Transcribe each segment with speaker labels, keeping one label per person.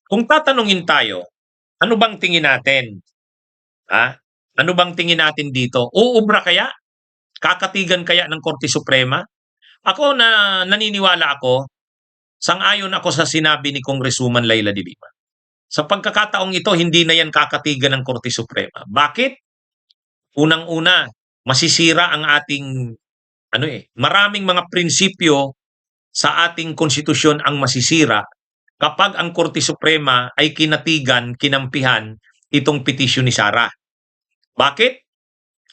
Speaker 1: Kung tatanungin tayo, ano bang tingin natin? Ha? Ano bang tingin natin dito? Uubra kaya? Kakatigan kaya ng Korte Suprema? Ako na naniniwala ako, sang-ayon ako sa sinabi ni Congresswoman Laila de Lima. Sa pagkakataong ito, hindi na yan kakatigan ng Korte Suprema. Bakit? Unang-una, masisira ang ating maraming mga prinsipyo sa ating konstitusyon ang masisira kapag ang Korte Suprema ay kinatigan, kinampihan itong petisyon ni Sara. Bakit?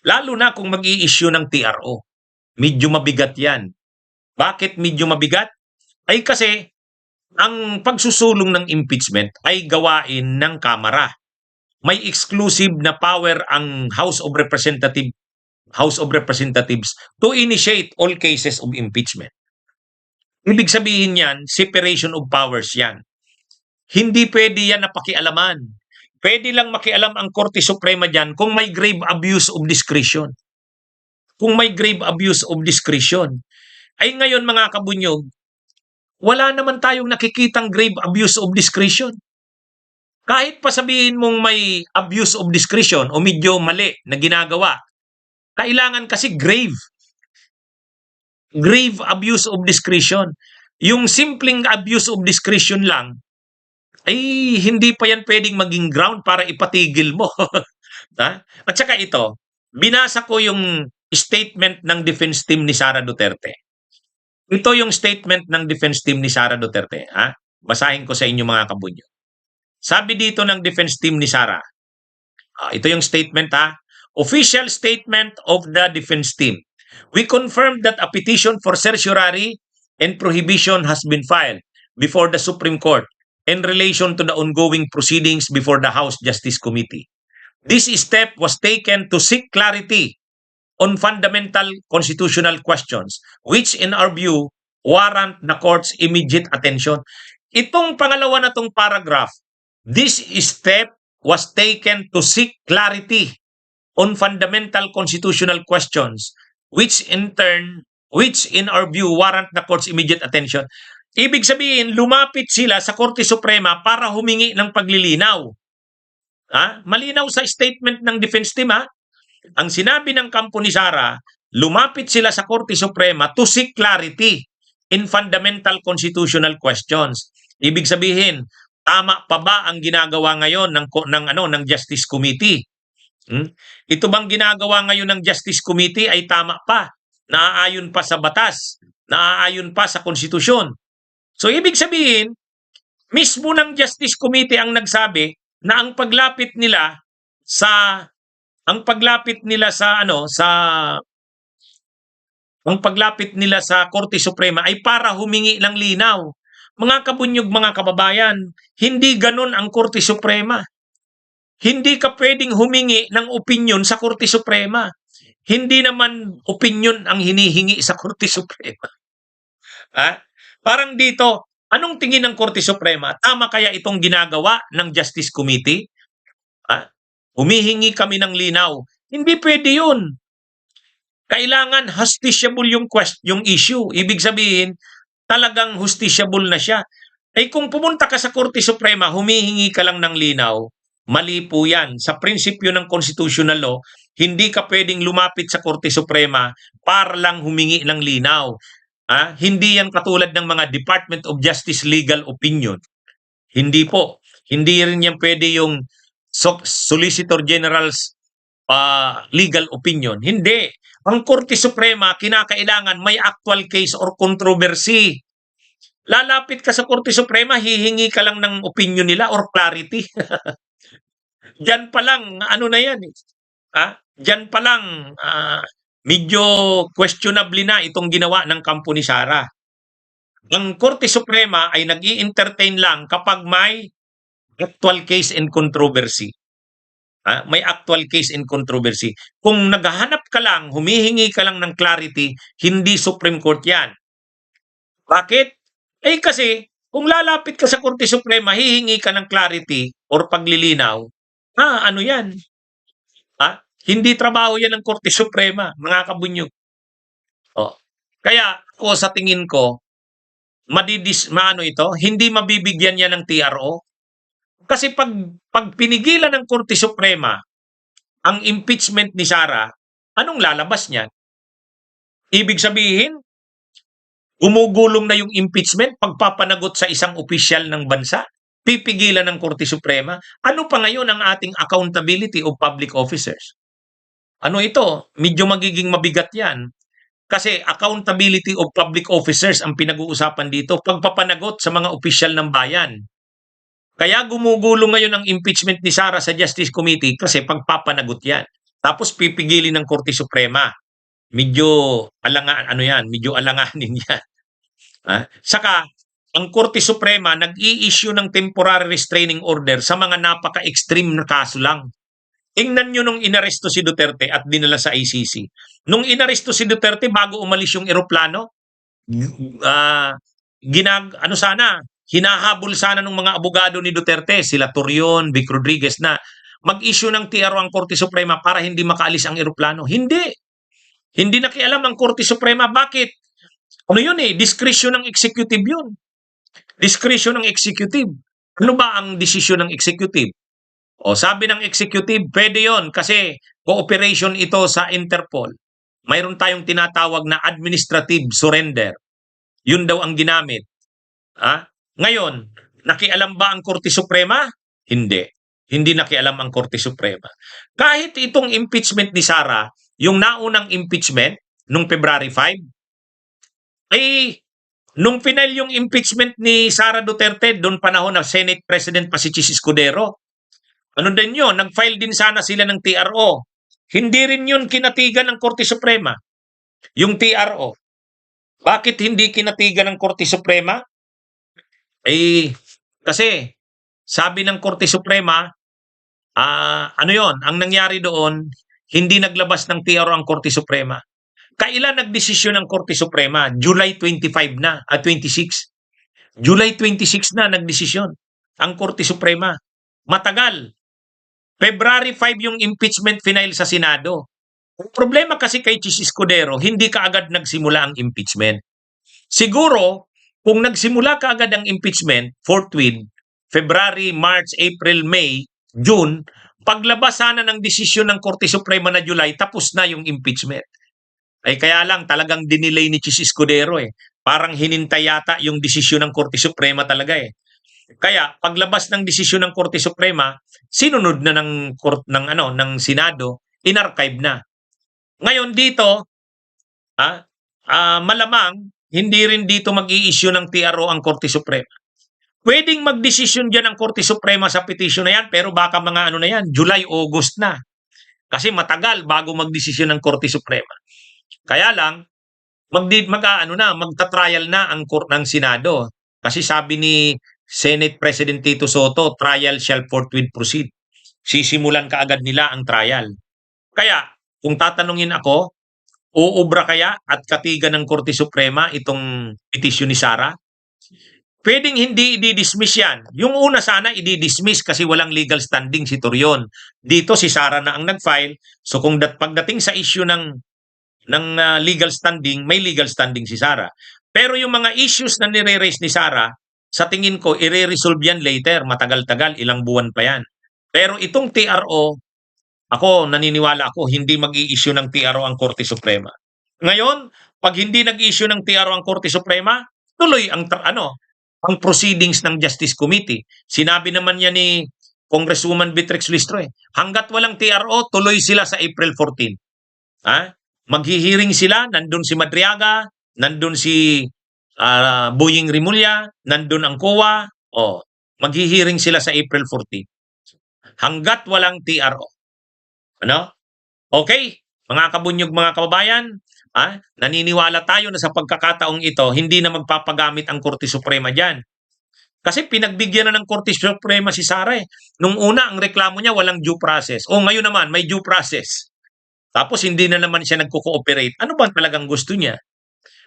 Speaker 1: Lalo na kung mag-i-issue ng TRO. Medyo mabigat yan. Bakit medyo mabigat? Ay kasi ang pagsusulong ng impeachment ay gawain ng Kamara. May exclusive na power ang House of Representatives to initiate all cases of impeachment. Ibig sabihin yan, separation of powers yan. Hindi pwede yan na pakialaman. Pwede lang makialam ang Korte Suprema dyan kung may grave abuse of discretion. Kung may grave abuse of discretion. Ay ngayon mga kabunyog, wala naman tayong nakikitang grave abuse of discretion. Kahit pa sabihin mong may abuse of discretion o medyo mali na ginagawa, kailangan kasi grave. Grave abuse of discretion. Yung simpleng abuse of discretion lang, ay hindi pa yan pwedeng maging ground para ipatigil mo. Ha? At saka ito, binasa ko yung statement ng defense team ni Sara Duterte. Ito yung statement ng defense team ni Sara Duterte. Ha? Basahin ko sa inyo mga kabunyo. Sabi dito ng defense team ni Sara, ito yung statement ha. Official statement of the defense team. We confirm that a petition for certiorari and prohibition has been filed before the Supreme Court in relation to the ongoing proceedings before the House Justice Committee. This step was taken to seek clarity on fundamental constitutional questions, which in our view warrant the court's immediate attention. Itong pangalawa na tong paragraph, this step was taken to seek clarity on fundamental constitutional questions, which in our view warrant the court's immediate attention. Ibig sabihin, lumapit sila sa Korte Suprema para humingi ng paglilinaw. Malinaw sa statement ng defense team ha. Ang sinabi ng kampo ni Sara, lumapit sila sa Korte Suprema to seek clarity in fundamental constitutional questions. Ibig sabihin, tama pa ba ang ginagawa ngayon ng Justice Committee? Ito bang ginagawa ngayon ng Justice Committee ay tama pa? Naaayon pa sa batas? Naaayon pa sa konstitusyon? So ibig sabihin, mismo ng Justice Committee ang nagsabi na ang paglapit nila sa Korte Suprema ay para humingi ng linaw. Mga kabunyog, mga kababayan, hindi ganon ang Korte Suprema. Hindi ka pwedeng humingi ng opinyon sa Korte Suprema. Hindi naman opinyon ang hinihingi sa Korte Suprema. Parang dito, anong tingin ng Korte Suprema? Tama kaya itong ginagawa ng Justice Committee? Humihingi kami ng linaw. Hindi pwede yun. Kailangan justiciable yung issue. Ibig sabihin, talagang justiciable na siya. Kung pumunta ka sa Korte Suprema, humihingi ka lang ng linaw, mali po yan. Sa prinsipyo ng constitutional law, hindi ka pwedeng lumapit sa Korte Suprema para lang humingi ng linaw. Hindi yan katulad ng mga Department of Justice legal opinion. Hindi po. Hindi rin yan pwede yung Solicitor General's legal opinion. Hindi. Ang Korte Suprema, kinakailangan may actual case or controversy. Lalapit ka sa Korte Suprema, hihingi ka lang ng opinion nila or clarity. Diyan pa lang, na yan eh. Diyan pa lang, medyo questionable na itong ginawa ng kampo ni Sara. Ang Korte Suprema ay nag-i-entertain lang kapag may actual case and controversy. May actual case and controversy. Kung naghahanap ka lang, humihingi ka lang ng clarity, hindi Supreme Court yan. Bakit? Kasi kung lalapit ka sa Korte Suprema, hihingi ka ng clarity or paglilinaw, ano yan? Hindi trabaho yan ng Korte Suprema, mga kabunyog. Kaya ako sa tingin ko, hindi mabibigyan yan ng TRO. Kasi pag pinigilan ng Korte Suprema ang impeachment ni Sara, anong lalabas niyan? Ibig sabihin, gumugulong na yung impeachment, pagpapanagot sa isang opisyal ng bansa, pipigilan ng Korte Suprema. Ano pa ngayon ang ating accountability of public officers? Ano ito? Medyo magiging mabigat yan. Kasi accountability of public officers ang pinag-uusapan dito, pagpapanagot sa mga opisyal ng bayan. Kaya gumugulong ngayon ang impeachment ni Sara sa Justice Committee kasi pagpapanagot yan. Tapos pipigilin ng Korte Suprema. Medyo medyo alanganin yan. Saka, ang Korte Suprema nag-i-issue ng temporary restraining order sa mga napaka-extreme na kaso lang. Tingnan nyo nung inaresto si Duterte at dinala sa ICC. Nung inaresto si Duterte bago umalis yung eroplano, hinahabol sana ng mga abogado ni Duterte, sila Torion, Vic Rodriguez na mag-issue ng TRO ang Korte Suprema para hindi makaalis ang eroplano. Hindi. Hindi nakialam ang Korte Suprema. Bakit? Ano yun discretion ng executive yun. Discretion ng executive. Ano ba ang desisyon ng executive? O sabi ng executive, pwede yon kasi cooperation ito sa Interpol. Mayroon tayong tinatawag na administrative surrender. Yun daw ang ginamit. Ngayon, nakialam ba ang Korte Suprema? Hindi. Hindi nakialam ang Korte Suprema. Kahit itong impeachment ni Sara, yung naunang impeachment, nung February 5, nung final yung impeachment ni Sara Duterte, doon panahon na Senate President pa si Chis Escudero, ano din yun, nag-file din sana sila ng TRO. Hindi rin yun kinatigan ng Korte Suprema. Yung TRO. Bakit hindi kinatigan ng Korte Suprema? Kasi sabi ng Korte Suprema, ang nangyari doon, hindi naglabas ng TRO ang Korte Suprema. Kailan nagdesisyon ng Korte Suprema? July 25 na, 26. July 26 na nagdesisyon ang Korte Suprema. Matagal. February 5 yung impeachment final sa Senado. Ang problema kasi kay Chis Escudero, hindi kaagad nagsimula ang impeachment. Siguro, kung nagsimula kaagad ang impeachment, forthwith, February, March, April, May, June, paglabas sana ng desisyon ng Korte Suprema na July, tapos na yung impeachment. Kaya lang talagang dinelay ni Chis Escudero Parang hinintay yata yung desisyon ng Korte Suprema talaga Kaya paglabas ng desisyon ng Korte Suprema, sinunod na ng Senado, inarchive na. Ngayon dito, malamang hindi rin dito mag-i-issue ng TRO ang Korte Suprema. Pwedeng magdesisyon diyan ang Korte Suprema sa petition na yan, pero baka mga na yan, July, August na. Kasi matagal bago magdesisyon ng Korte Suprema. Kaya lang, magta-trial na ang ng Senado. Kasi sabi ni Senate President Tito Soto, trial shall forthwith proceed. Sisimulan kaagad nila ang trial. Kaya, kung tatanungin ako, uubra kaya at katigan ng Korte Suprema itong petisyon ni Sara? Pwedeng hindi i-dismiss yan. Yung una sana i-dismiss kasi walang legal standing si Torion. Dito si Sara na ang nag-file. So kung pagdating sa issue ng legal standing, may legal standing si Sara. Pero yung mga issues na nire-raise ni Sara, sa tingin ko, i-resolve yan later. Matagal-tagal, ilang buwan pa yan. Pero itong TRO, naniniwala ako, hindi mag-i-issue ng TRO ang Korte Suprema. Ngayon, pag hindi nag-issue ng TRO ang Korte Suprema, tuloy ang proceedings ng Justice Committee. Sinabi naman niya ni Congresswoman Beatrix Listro, hanggat walang TRO, tuloy sila sa April 14. Maghihiring sila, nandun si Madriaga, nandun si Boying Rimulya, nandun ang COA, maghihiring sila sa April 14. Hanggat walang TRO. Okay, mga kabunyog, mga kababayan, naniniwala tayo na sa pagkakataong ito, hindi na magpapagamit ang Korte Suprema dyan. Kasi pinagbigyan na ng Korte Suprema si Sara Nung una, ang reklamo niya walang due process. Ngayon naman, may due process. Tapos hindi na naman siya nagko-cooperate. Ano ba talagang gusto niya?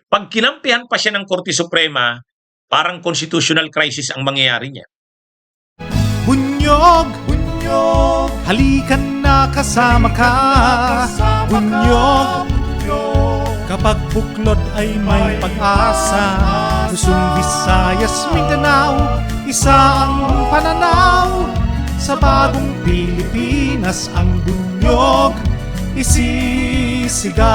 Speaker 1: Pag kinampihan pa siya ng Korte Suprema, parang constitutional crisis ang mangyayari niya.
Speaker 2: Bunyog, bunyog, halikan na kasama ka. Bunyog, kapag buklod ay may pag-asa. Luzon, Visayas, Mindanao, Isa ang pananaw sa bagong Pilipinas, ang bunyog isisigaw.